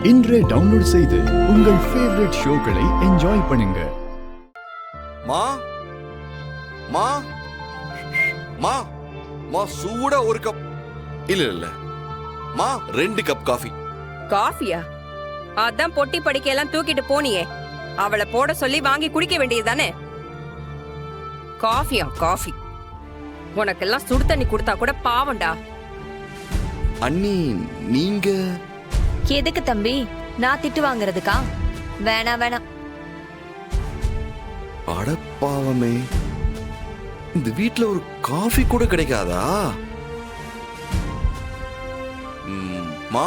இன்றே டவுன்லோட் செய்து உங்கள் ஃபேவரட் ஷோக்களை என்ஜாய் பண்ணுங்க. மா மா மா மா சூடா ஒரு கப் இல்ல மா 2 கப் காஃபி. காஃபியா? அதான் பொட்டி படிக்கையெல்லாம் தூக்கிட்டு போனியே, அவளை போட சொல்லி வாங்கி குடிக்க வேண்டியதுதானே. காஃபியா காஃபி? உனக்கெல்லாம் சுடு தண்ணி கொடுத்தா கூட பாவண்டா. அண்ணி நீங்க எதுக்கு தம்பி நான் திட்டு வாங்குறதுக்கா? வேணாம் வேணாம். அடப்பாவமே, இந்த வீட்ல ஒரு காஃபி கூட கிடைக்காதா? மா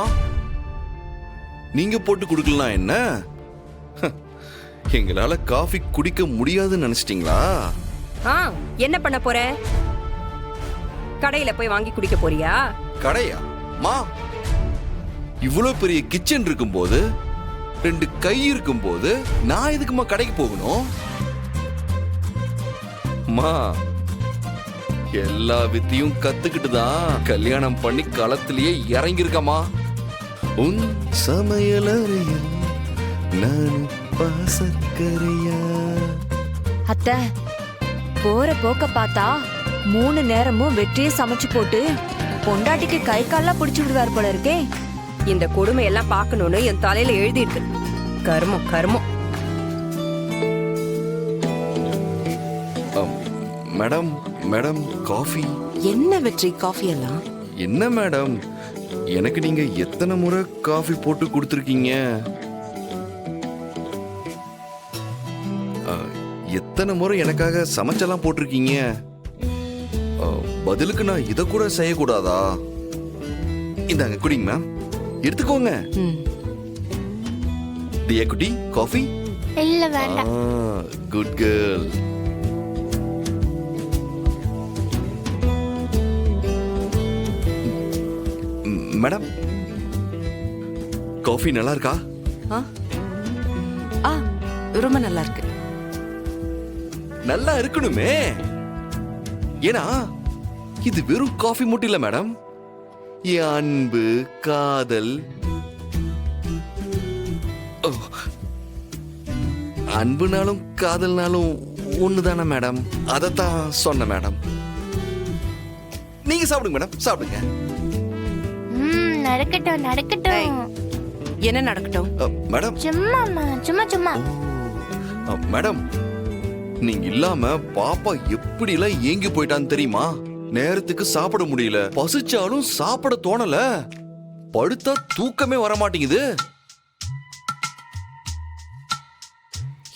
நீங்க போட்டு குடுக்கலாம் என்ன? எங்களால காஃபி குடிக்க முடியாதுன்னு நினைச்சிட்டீங்களா? என்ன பண்ண போற? கடையில போய் வாங்கி குடிக்க போறியா? கடையா? மா இவ்வளவு பெரிய கிச்சன் இருக்கும்போது, 2 கை இருக்கும்போது நான் எதுக்குமா கடைக்கு போகணும்? மா எல்லா வித்தையும் கத்துக்கிட்டு தான் கல்யாணம் பண்ணி களத்திலேயே இறங்கி இருக்கமா. உன் சமையலறையில் நான் பாசக்கரையா. அத்தை போற போக்க பார்த்தா 3 நேரமும் வெற்றியை சமைச்சு போட்டு பொண்டாட்டிக்கு கை கால்லாம் பிடிச்சு விடுவார் போல இருக்கே. இந்த கொடுமை எல்லாம் பார்க்கணும்னு என் தலையில எழுதி இருக்கு. கர்மம் கர்மம். Madam madam coffee. என்ன வெற்றி காஃபி எல்லாம்? என்ன மேடம், எனக்கு நீங்க எத்தனை முறை காஃபி போட்டு கொடுத்துருக்கீங்க? எத்தனை முறை எனக்காக சமைச்செல்லாம் போட்டிருக்கீங்க? பதிலுக்கு நான் இத கூட செய்யக்கூடாதா? இந்தாங்க குடிங்க மேம், எடுத்துக்கோங்க. தியா குட்டி காஃபி? இல்ல வேண்டாம். Good girl. மேடம் காஃபி நல்லா இருக்கா? ரொம்ப நல்லா இருக்கு. நல்லா இருக்கணுமே, ஏன்னா இது வெறும் காஃபி மட்டும் இல்ல மேடம். என் அன்பு காதல். அன்புனாலும் காதல்னாலும் ஒண்ணுதானே மேடம், அதத்தான் சொன்ன மேடம். நீங்க சாப்பிடுங்க மேடம், சாப்பிடுங்க. நடக்கட்டும் நடக்கட்டும். என்ன நடக்கட்டும் மேடம்? சும்மா மேடம், நீங்க இல்லாம பாப்பா எப்படி எல்லாம் ஏங்கி போயிட்டான்னு தெரியுமா? நேரத்துக்கு சாப்பிட முடியல, பசிச்சாலும் சாப்பிட தோணல, படுத்தா தூக்கமே வர மாட்டேங்குது.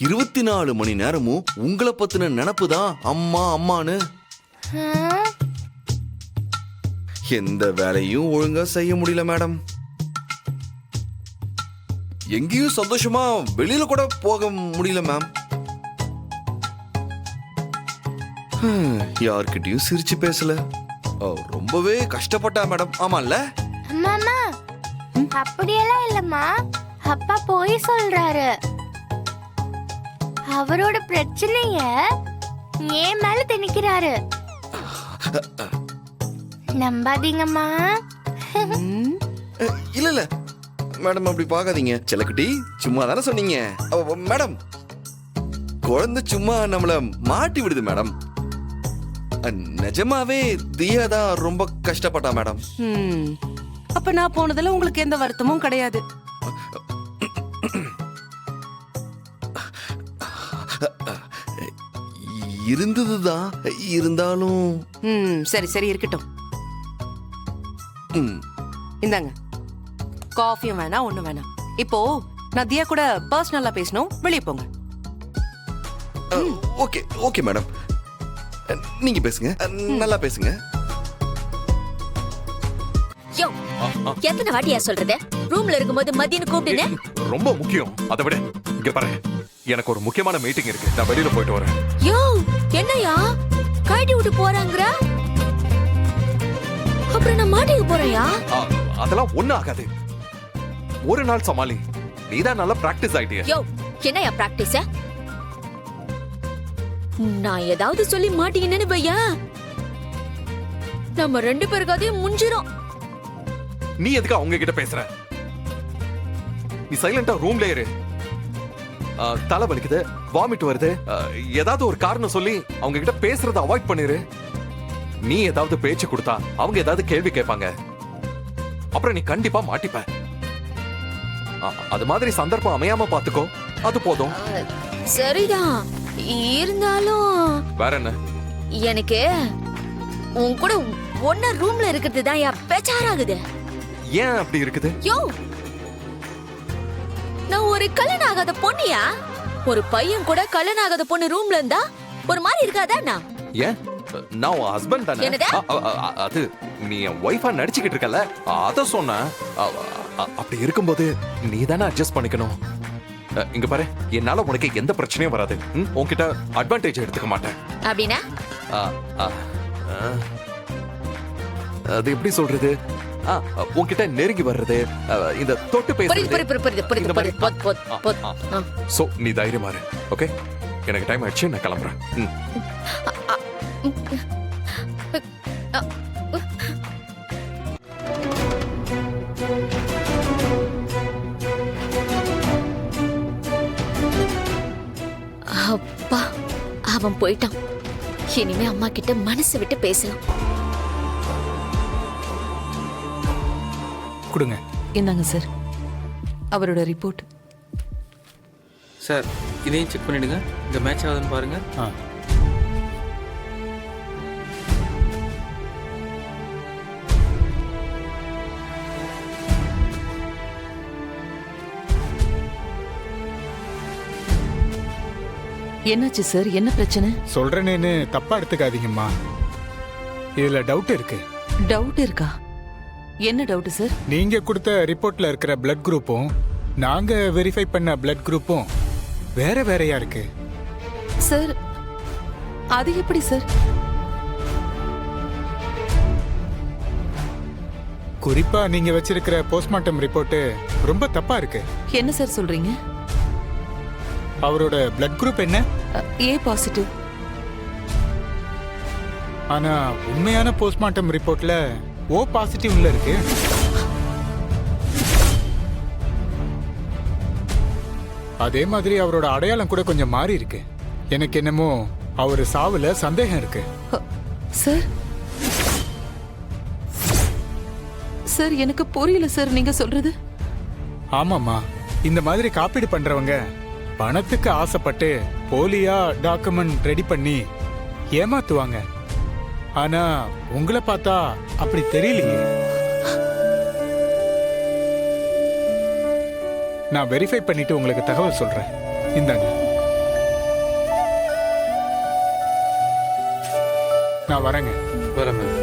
24 மணி நேரமும் உங்களை பத்தின நினப்பு தான் அம்மா அம்மான்னு. எந்த வேலையும் ஒழுங்கா செய்ய முடியல மேடம். எங்கேயும் சந்தோஷமா வெளியில கூட போக முடியல மேம். யார்கிட்டயும் சிரிச்சு பேசல. ரொம்பவே கஷ்டப்பட்டா மேடம். ஆமால அம்மா? அப்படியெல்லாம் இல்லம்மா, அப்பா போய் சொல்றாரு. அவரோட பிரச்சனைய ஏன் மேல திணிக்கிறாரு. நம்பாதீங்கம்மா. இல்ல மேடம், அப்படி பாக்காதீங்க. செல்லக்குட்டி சும்மா தானே சொன்னீங்க மேடம். குழந்தை சும்மா நம்மள மாட்டி விடுது மேடம். நிஜமாவே தியா தான் ரொம்ப கஷ்டப்பட்டா மேடம். அப்ப நான் போனதுல உங்களுக்கு எந்த வருத்தமும் கிடையாது. இருந்ததுதான், இருந்தாலும் சரி சரி இருக்கட்டும். இந்தாங்க காஃபியும் வேணாம் ஒண்ணும் வேணாம். இப்போ நான் தியா கூட பர்சனலா பேசணும், வெளியே போங்க. ஓகே ஓகே மேடம், நீங்க பேசுங்க, நல்லா பேசுங்க. யோ, எத்தனை வாட்டியா சொல்றது? ரூம்ல இருக்கும்போது மதியம் கூப்பிடுனே. ரொம்ப முக்கியம். அதை விட இங்க பாரு, எனக்கு ஒரு முக்கியமான மீட்டிங் இருக்கு, நான் வெளியில போயிட்டு வரேன். யோ, என்னையா கைடி விட்டு போறாங்கற? அப்புறம் நான் மாட்டிக்க போறேயா? அதெல்லாம் ஒண்ணு ஆகாது, ஒரு நாள் சமாளி. நீதான் நல்லா பிராக்டிஸ் ஆயிட்டியா? யோ, என்னையா பிராக்டிஸ்? நான் ஏதாவது சொல்லி மாட்டீங்கன்னு பையா, நம்ம 2 பேருக்கு அதே முஞ்சிரும். நீ எதுக்கு அவங்க கிட்ட பேசுற? நீ சைலண்டா ரூம்ல இரு. தலை வலிக்குது, வாமிட் வருது, ஏதாவது ஒரு காரணம் சொல்லி அவங்க கிட்ட பேசுறத அவாய்ட் பண்ணிரு. நீ ஏதாவது பேச்சு கொடுத்தா அவங்க ஏதாவது கேள்வி கேட்பாங்க, அப்புறம் நீ கண்டிப்பா மாட்டிப்ப. அது மாதிரி சந்தர்ப்பம் அமையாம பாத்துக்கோ, அது போதும். சரிதான், இருந்தாலும் வேற என்ன? எனக்கு உன் கூட ஒன்ன ரூம்ல இருக்கிறது தான் பேச்சாராகுது. ஏன் அப்படி இருக்குது? யோ, நான் ஒரு கல்யாணம் ஆகாத பொண்ணியா? ஒரு பையன் கூட கல்யாணம் ஆகாத பொண்ணு ரூம்ல இருந்தா ஒரு மாதிரி இருக்காதா? ஏன்? நான் உன் ஹஸ்பண்ட் தானே. என்னது? அது நீ என் ஒய்ஃபா நடிச்சுக்கிட்டு இருக்கல, அத சொன்ன. அப்படி இருக்கும்போது நீ தானே அட்ஜஸ்ட் பண்ணிக்கணும். இங்க பாரு, என்னால உனக்கு எந்த பிரச்சனையும் வராது. உன்கிட்ட அட்வான்டேஜ் எடுத்துக்க மாட்டேன். அப்படின்னா அது எப்படி சொல்றது? உன்கிட்ட நெருங்கி வர்றது, இந்த தொட்டு சோ நீ தைரியமா இரு. ஓகே, எனக்கு டைம் ஆயிடுச்சு, நான் கிளம்புறேன். அப்பா, அவன் போயிட்டான். இனிமே அம்மா கிட்ட மனசு விட்டு பேசலாம். கொடுங்க. இந்தாங்க சார், அவரோட ரிப்போர்ட். சார், இதையும் செக் பண்ணிடுங்க. இந்த மேட்ச் ஆகுதுன்னு பாருங்க. என்னாச்சு சார், என்ன பிரச்சனை? சொல்றேன்னு தப்பா எடுத்துக்காதீங்கம்மா, இதுல டவுட் இருக்கு. டவுட் இருக்கா? என்ன டவுட் சார்? நீங்க கொடுத்த ரிப்போர்ட்ல இருக்கிற பிளட் குரூப்பும் நாங்க வெரிஃபை பண்ண பிளட் குரூப்பும் வேற வேறையா இருக்கு. சார், அது எப்படி சார்? குறிப்பா நீங்க வச்சிருக்கிற போஸ்ட்மார்ட்டம் ரிப்போர்ட் ரொம்ப தப்பா இருக்கு. என்ன சார் சொல்றீங்க? அவரோட பிளட் குரூப் என்ன? A positive. ஆனா உண்மையான போஸ்ட்மார்ட்டம் ரிப்போர்ட்ல ஓ பாசிட்டிவ்ல இருக்கு. அதே மாதிரி அவரோட அடையாளம் கூட கொஞ்சம் மாறி இருக்கு. எனக்கு என்னமோ அவர் சாவுல சந்தேகம் இருக்கு. சார், சார் எனக்கு புரியல சார் நீங்க சொல்றது. ஆமாமா, இந்த மாதிரி காப்பீடு பண்றவங்க பணத்துக்கு ஆசைப்பட்டு போலியா டாக்குமெண்ட் ரெடி பண்ணி ஏமாத்துவாங்க. ஆனா உங்களை பார்த்தா அப்படி தெரியலையே. நான் வெரிஃபை பண்ணிட்டு உங்களுக்கு தகவல் சொல்றேன். இந்தாங்க, நான் வரேங்க. வரேன் மேம்.